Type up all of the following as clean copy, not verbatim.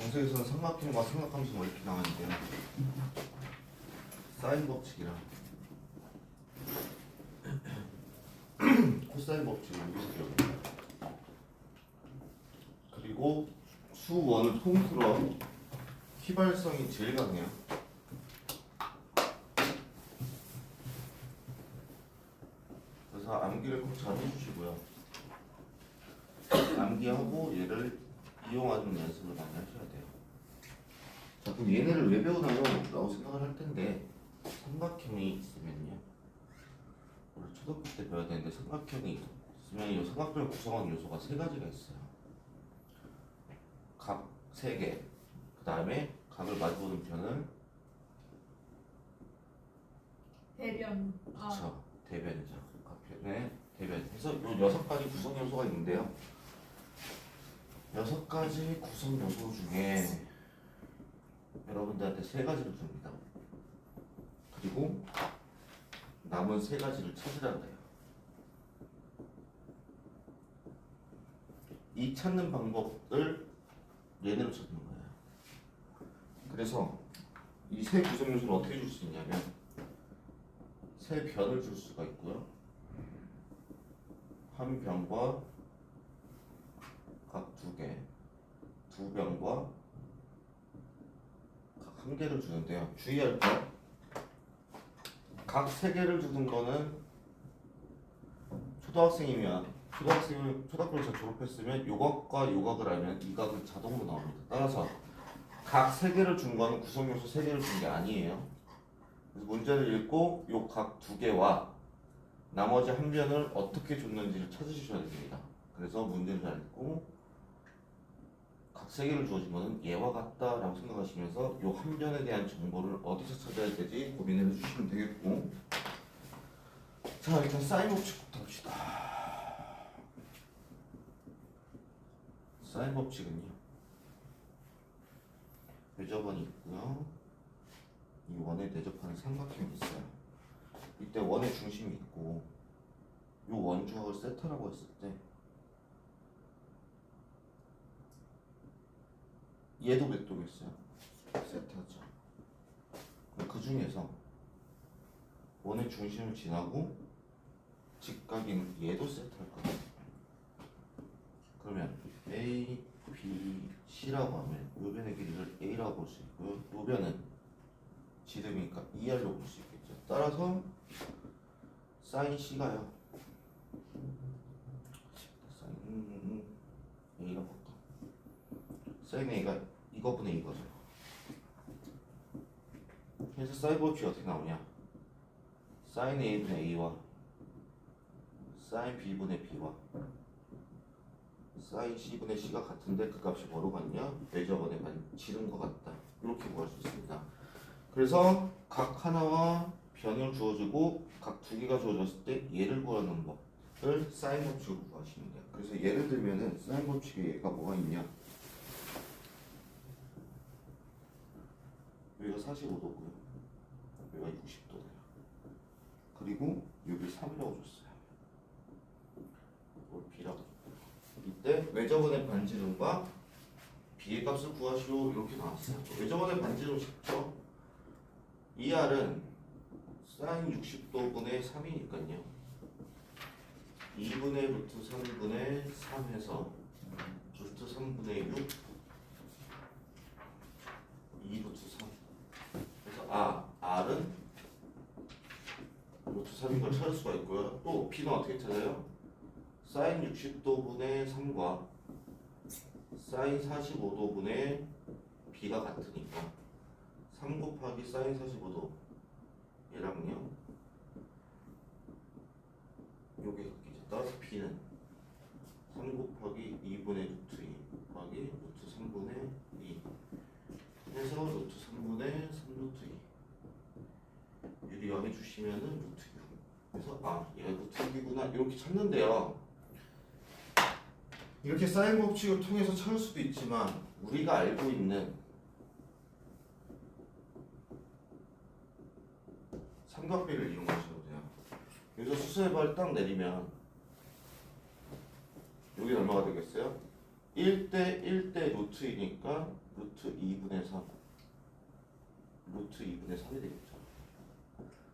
정석에서는 삼각형과 삼각함수가 이렇게 나왔는데요. 사인 법칙이랑 코사인 법칙을 이렇게 그리고 수원을 통틀어 휘발성이 제일 강해요. 그래서 암기를 꼭 잘 해주시고요. 암기하고 얘를 이용하는 연습을 많이 하셔야 돼요. 자, 그럼 얘네를 왜 배우나요? 라고 생각을 할 텐데 삼각형이 있으면요. 원래 초등학교 때 배워야 되는데 삼각형이 있으면 이 삼각형을 구성하는 요소가 세 가지가 있어요. 각 3개, 그 다음에 각을 마주보는 편을 대변. 그쵸, 대변이죠. 각 편의 대변. 그래서 이 6가지 구성 요소가 있는데요. 6가지 구성 요소 중에 여러분들한테 3가지를 줍니다. 그리고 남은 3가지를 찾으라 그래요. 이 찾는 방법을 얘네로 찾는 거예요. 그래서 이 세 구성 요소를 어떻게 줄 수 있냐면 세 변을 줄 수가 있고요. 한 변과 각 2개, 2변과 각 1개를 주는데요. 주의할 거 각 3개를 주는 거는 초등학생이면 초등학교를 잘 졸업했으면 요각과 요각을 알면 이 각은 자동으로 나옵니다. 따라서 각 3개를 준 거는 구성요소 3개를 준 게 아니에요. 그래서 문제를 읽고 요 각 2개와 나머지 한 변을 어떻게 줬는지를 찾으셔야 됩니다. 그래서 문제를 잘 읽고 각 3개를 주어진 거는 얘와 같다라고 생각하시면서 요 한 변에 대한 정보를 어디서 찾아야 되지 고민을 해주시면 되겠고, 자 일단 사인 법칙부터 합시다. 사인 법칙은요, 외접원이 있고요, 이 원에 대접하는 삼각형이 있어요. 이때 원의 중심이 있고 요 원주각을 세타라고 했을 때 얘도 몇 도겠어요? 세타죠. 그 중에서 원의 중심을 지나고 직각인 얘도 세타일 거예요. 그러면 A, B, C라고 하면 요 변의 길이를 A라고 볼 수 있고요. 요 변은 지름이니까 2R로 볼 수 있겠죠. 따라서 사인 C가요. 사인 A라고 할까? 사인 A가 이거분의 이거죠. 그래서 사인 법칙이 어떻게 나오냐? 사인 A분의 A와 사인 B분의 B와 사인 C분의 C가 같은데 그 값이 뭐로 같냐? 외접원의 지름과 같다. 이렇게 구할 수 있습니다. 그래서 각 하나와 변을 주어주고 각 2개가 주어졌을 때 얘를 구하는 법을 사인 법칙으로 구하시면 돼요. 그래서 예를 들면은 사인 법칙에 얘가 뭐가 있냐? 여기가 45도고요. 여기가 60도예요. 그리고 여기 3이라고 줬어요. 이걸 B라고 줬고요. 이때 외접원의 반지름과 B의 값을 구하시오 이렇게 나왔어요. 외접원의 반지름 쉽죠? 이 R은 사인 60도분의 3이니까요. 2분의 루트 3분의 3 해서 루트 3분의 6 2루트 3. 그래서 R은 루트 3인 걸 찾을 수가 있고요. 또 B는 어떻게 찾아요? 사인 60도분의 3과 사인 45도분의 B가 같으니까 3 곱하기 사인 45도 얘랑요 요게 같겠죠. 따라서 B는 3 곱하기 2분의 루트 2 곱하기 루트 3분의 2 해서 루트 3분의 3루트 2 유리화해 주시면은 루트 6. 그래서 얘가 루트 6이구나 이렇게 찾는데요. 이렇게 사인 법칙을 통해서 찾을 수도 있지만 우리가 알고 있는 삼각비를 이용하셔도 돼요. 여기서 수세발 딱 내리면 여기 얼마가 되겠어요? 1대 1대 루트이니까 루트 2분의 3 루트 2분의 3이 되겠죠.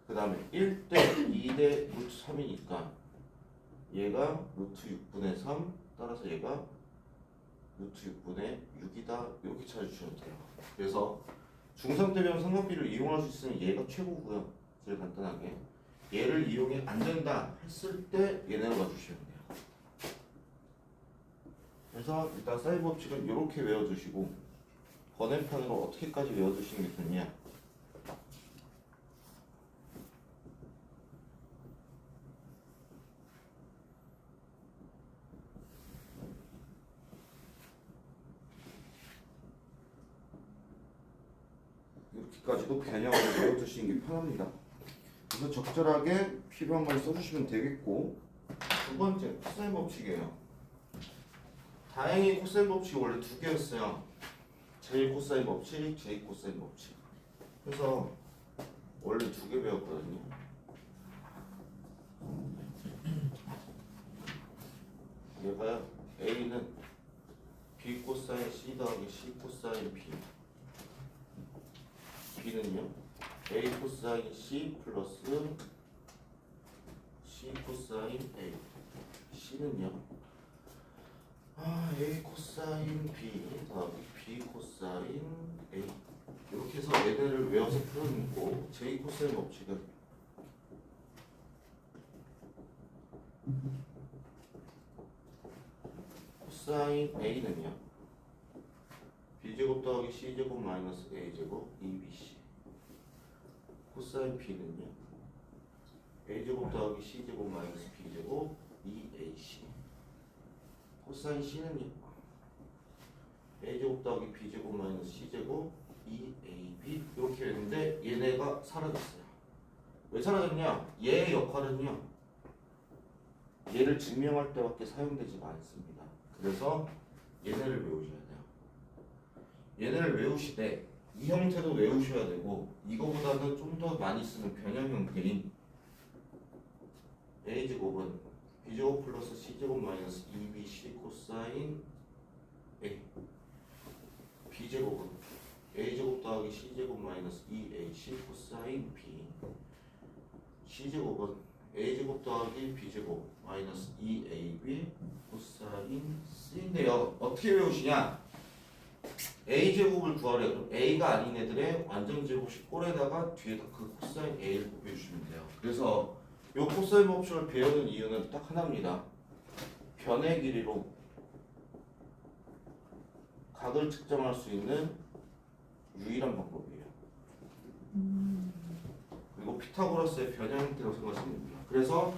그 다음에 1대 2대 루트 3이니까 얘가 루트 6분의 3 따라서 얘가 루트 6분의 6이다 이렇게 찾아주시면 돼요. 그래서 중상대비랑 삼각비를 이용할 수 있으면 얘가 최고고요. 제일 간단하게 얘를 이용이 안 된다 했을 때 얘네로 봐주시면 돼요. 그래서 일단 사인 법칙은 이렇게 외워주시고 번외편으로 어떻게까지 외워주시는 게 좋냐. 이렇게까지도 변형을 외워주시는 게 편합니다. 그래서 적절하게 필요한 걸 써주시면 되겠고, 두 번째 코사인 법칙이에요. 다행히 코사인 법칙이 원래 두 개였어요. 제 코사인 법칙, 제 코사인 법칙. 그래서 원래 두 개 배웠거든요. 얘가요, A는 B 코사인 C 더하기 C 코사인 B. B는요, A 코사인 C 플러스 C 코사인 A. C는요, A 코사인 B 더하기 B 코사인 A. 이렇게 해서 얘네를 외워서 풀어놓고 J 코사인 법칙은 코사인 A는요, B제곱 더하기 C제곱 마이너스 A제곱 2BC. 코사인 B는요, A제곱 더하기 C제곱 마이너스 B제곱 2AC. 코사인 C는요, A제곱 더하기 B제곱 마이너스 C제곱 2AB. 이렇게 했는데 얘네가 사라졌어요. 왜 사라졌냐? 얘의 역할은요, 얘를 증명할 때밖에 사용되지가 않습니다. 그래서 얘네를 외우셔야 돼요. 얘네를 외우시되 이 형태도 외우셔야 되고, 이거보다는 좀 더 많이 쓰는 변형 형태인 A제곱은 B제곱 플러스 C제곱 마이너스 2BC 코사인 A. B제곱은 A제곱 더하기 C제곱 마이너스 2AC 코사인 B. C제곱은 A제곱 더하기 B제곱 마이너스 2AB 코사인 C인데요. 어떻게 외우시냐? A제곱을 구하래요. 그럼 A가 아닌 애들의 완전제곱식 꼴에다가 뒤에다 그 코사인 A를 곱해주시면 돼요. 그래서 이 코사인 법칙을 배우는 이유는 딱 하나입니다. 변의 길이로 각을 측정할 수 있는 유일한 방법이에요. 그리고 피타고라스의 변형 형태라고 생각하시면 됩니다. 그래서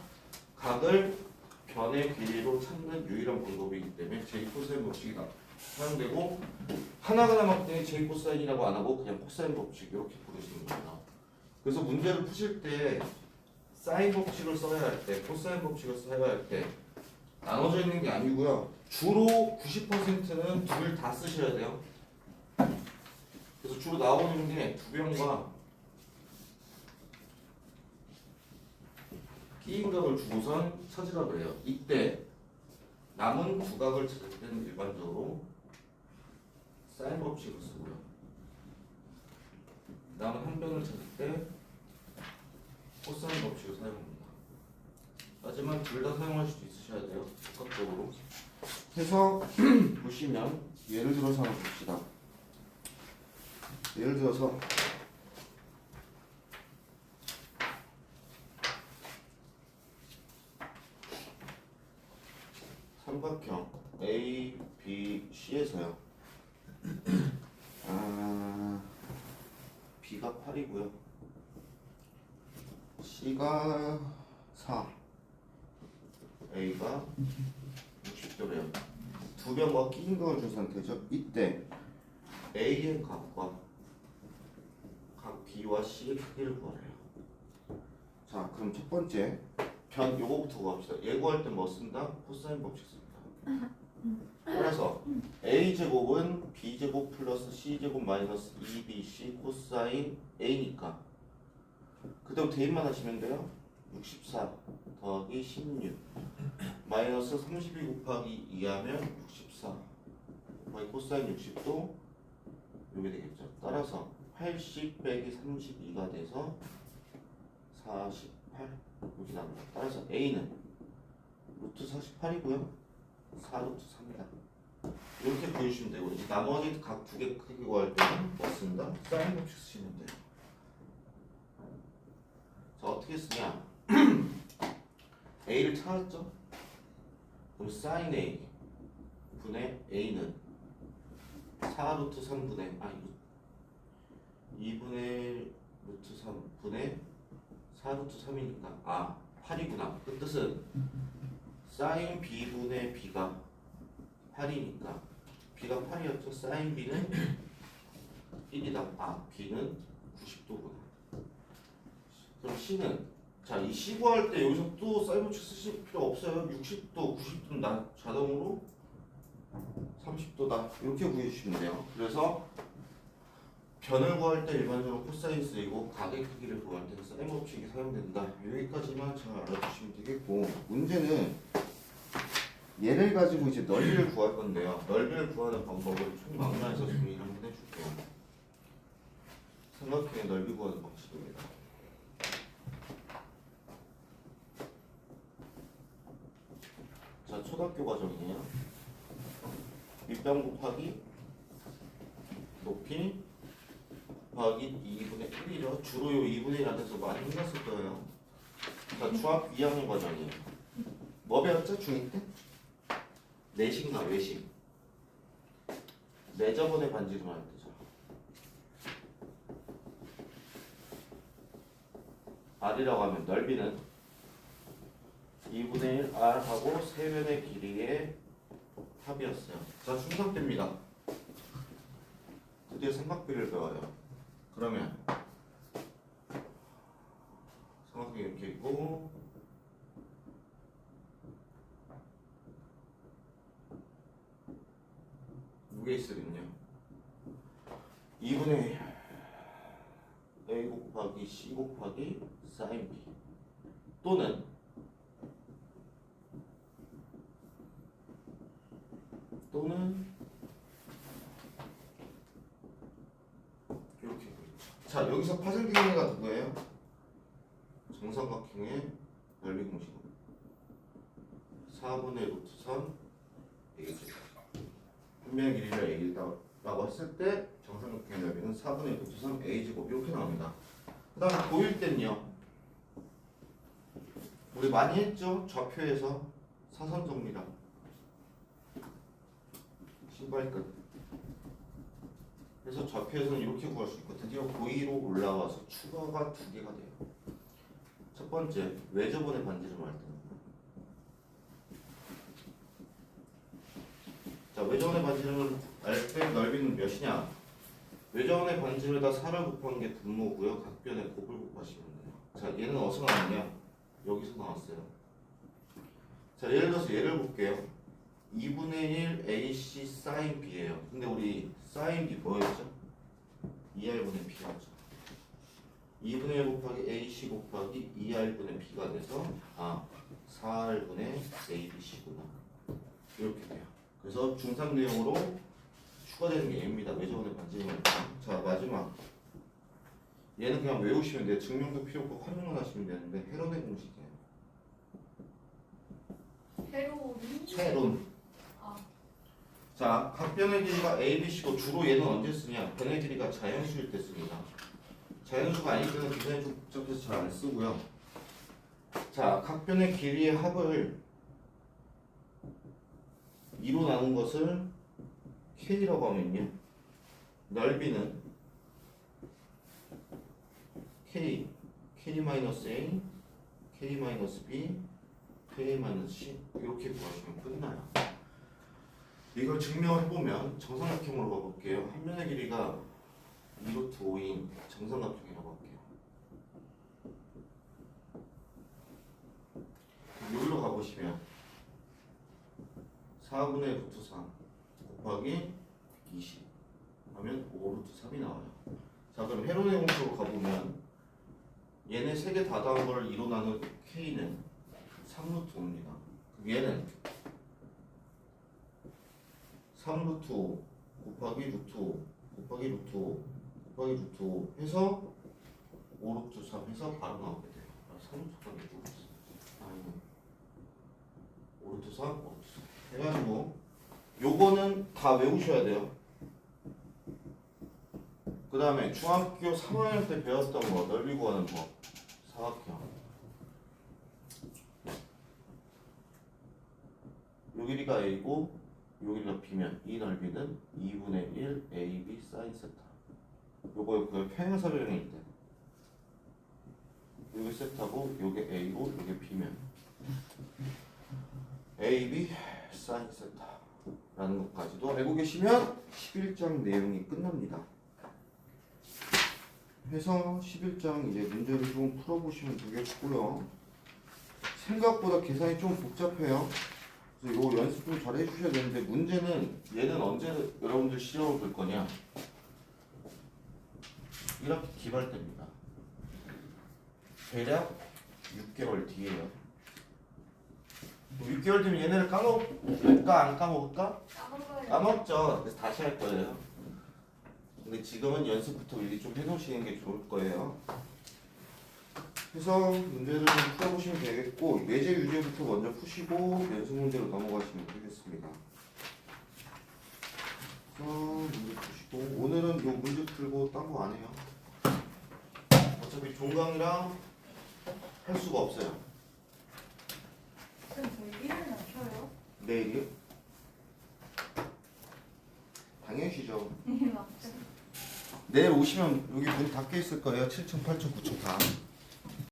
각을 변의 길이로 찾는 유일한 방법이기 때문에 제 코사인 법칙이 사용되고, 하나가 남았더니 제 코사인이라고 안 하고 그냥 코사인 법칙 이렇게 부르시는 거예요. 그래서 문제를 푸실 때 사인 법칙을 써야 할 때, 코사인 법칙을 써야 할 때 나눠져 있는 게 아니고요. 주로 90%는 둘 다 쓰셔야 돼요. 그래서 주로 나오는 게 두 변과 끼인 각을 주고선 찾으라 그래요. 이때 남은 두 각을 찾을 때는 일반적으로 사인 법칙을 쓰고요. 남은 한 변을 찾을 때 코사인 법칙을 사용합니다. 하지만 둘 다 사용할 수도 있으셔야 돼요. 적극적으로. 해서 보시면 예를 들어서 한번 봅시다. 예를 들어서 삼각형 A, B, C에서요. B가 8이고요. C가 4, A가 60도래요. 두 변과 끼인 각을 준 상태죠. 이때 A의 각과 각 B와 C의 크기를 구하래요. 자, 그럼 첫 번째 변 요거부터 구합시다. 예고할 때 뭐 쓴다? 코사인 법칙 씁니다. 그래서 A제곱은 B제곱 플러스 C제곱 마이너스 2BC 코사인 A니까 그대로 대입만 하시면 돼요. 64 더하기 16 마이너스 32 곱하기 2 하면 64 곱하기 코사인 60도 이게 되겠죠. 따라서 80 빼기 32가 돼서 48 이렇게 나옵니다. 따라서 A는 루트 48이고요. 4 루트 3이다. 이렇게 보여주시면 되고 이제 나머지 각 두 개 크기 구할 때는 뭐 쓴다? 사인 법칙 쓰시면 돼요. 자 어떻게 쓰냐? A를 찾았죠? 그럼 사인 A 분의 A는 4 루트 3분의 2분의 루트 3분의 4 루트 3이니까 8이구나. 그 뜻은 사인 B분의 B가 8이니까 B가 8이었죠. 사인 B는 1이다. B는 90도구나. 그럼 C는 자, 이 C 구할 때 여기서 또 사인 법칙 쓰실 필요 없어요. 60도, 90도는 자동으로 30도다. 이렇게 구해주시면 돼요. 그래서 변을 구할 때 일반적으로 코사인 쓰이고 각의 크기를 구할 때 사인 법칙이 사용된다. 여기까지만 잘 알아두시면 되겠고 문제는 얘를 가지고 이제 넓이를 구할 건데요. 넓이를 구하는 방법을 총망라해서 정리를 한번 해줄게요. 삼각형의 넓이 구하는 방식입니다. 자, 초등학교 과정이에요. 밑변 곱하기 높이 곱하기 2분의 1이죠. 주로 요 2분의 1 안에서 많이 혼났을 거예요. 자, 중학교 2학년 과정이에요. 뭐 배웠죠? 중2 때? 내식과 외식. 내저번에 반지름 할 때죠. R이라고 하면 넓이는 2분의 1 R하고 세변의 길이의 합이었어요. 자, 중3 때입니다. 드디어 삼각비를 배워요. 그러면 삼각형이 이렇게 있고 이게 있으면요 2분의 A 곱하기 C 곱하기 sin B 또는 이렇게 보이죠. 자, 여기서 파생기가 누구예요? 정삼각형의 넓이 공식 4분의 루트 3 A제곱. 한면의 길이를 A라고 했을 때 정삼각형의 넓이는 4분의 루트 3 A제곱 이렇게 나옵니다. 그 다음에 고1 때는요 우리 많이 했죠? 좌표에서 사선 정리랑 신발끝. 그래서 좌표에서는 이렇게 구할 수 있고 드디어 고2로 올라와서 추가가 두 개가 돼요. 첫 번째 외접원의 반지름 할 때는 자, 외접원의 반지름을 알 때 넓이는 몇이냐? 외접원의 반지름에다 4를 곱한 게 분모고요. 각변에 곱을 곱하시면 돼요. 자, 얘는 어디서 나왔냐? 여기서 나왔어요. 자, 예를 들어서 얘를 볼게요. 2분의 1 AC sin B예요. 근데 우리 sin B 뭐였죠? 2R분의 B였죠. 2분의 1 곱하기 AC 곱하기 2R분의 B가 돼서 4R분의 ABC구나. 이렇게 돼요. 그래서 중3 내용으로 추가되는 게 A입니다. 외접원의 반지름을. 자, 마지막 얘는 그냥 외우시면 돼요. 증명도 필요 없고 활용만 하시면 되는데 헤론의 공식이에요. 헤론. 자, 각 변의 길이가 A, B, C고 주로 얘는 언제 쓰냐? 변의 길이가 자연수일 때 씁니다. 자연수가 아닐 때는 굉장히 좀 복잡해서 잘 안 쓰고요. 자, 각 변의 길이의 합을 2로 나눈 것을 K라고 하면요. 넓이는 K, K-A, K-B, K-C 이렇게 구하시면 끝나요. 이걸 증명해보면 정삼각형으로 가볼게요. 한 면의 길이가 2루트 5인 정삼각형이라고 할게요. 여기로 가보시면 4분의 루트 3 곱하기 20 하면 5루트 3이 나와요. 자, 그럼 헤론의 공식으로 가보면 얘네 세 개 다 더한 걸 2로 나눈 K는 3루트 5입니다. 얘는 3루트 5 곱하기 루트 5 곱하기 루트 5 곱하기 루트 5 해서 5루트 3 해서 바로 나오게 돼요. 3루트가 이쪽으로 있어. 아니요. 5루트 3, 5루트 3 해가지고 요거는 다 외우셔야 돼요. 그 다음에 중학교 3학년 때 배웠던 거 넓이 구하는 법 사각형 요 길이가 A고 요 길이가 B면 이 넓이는 2분의 1 AB 사인 세타 요거 그 평행사변형일 때 요게 세타고 요게 A고 요게 B면 AB 사인 세타 라는 것까지도 알고 계시면 11장 내용이 끝납니다. 해서 11장 이제 문제를 좀 풀어보시면 되겠고요. 생각보다 계산이 좀 복잡해요. 그래서 이거 연습 좀 잘 해주셔야 되는데 문제는 얘는 언제 여러분들 시험을 볼 거냐? 이렇게 기발됩니다. 대략 6개월 뒤에요. 6개월 뒤면 얘네를 까먹을까 안 까먹을까? 까먹어요. 까먹죠. 그래서 다시 할 거예요. 근데 지금은 연습부터 미리 좀 해놓으시는 게 좋을 거예요. 그래서 문제를 좀 풀어보시면 되겠고 예제 유제부터 먼저 푸시고 연습 문제로 넘어가시면 되겠습니다. 그래서 문제 푸시고 오늘은 요 문제 풀고 딴 거 안 해요. 어차피 종강이랑 할 수가 없어요. 그럼 저희 일은 안 켜요? 내일이요? 당연히 쉬죠. 네, 맞죠. 내일 오시면 여기 문 닫혀 있을 거예요. 7층, 8층, 9층 다.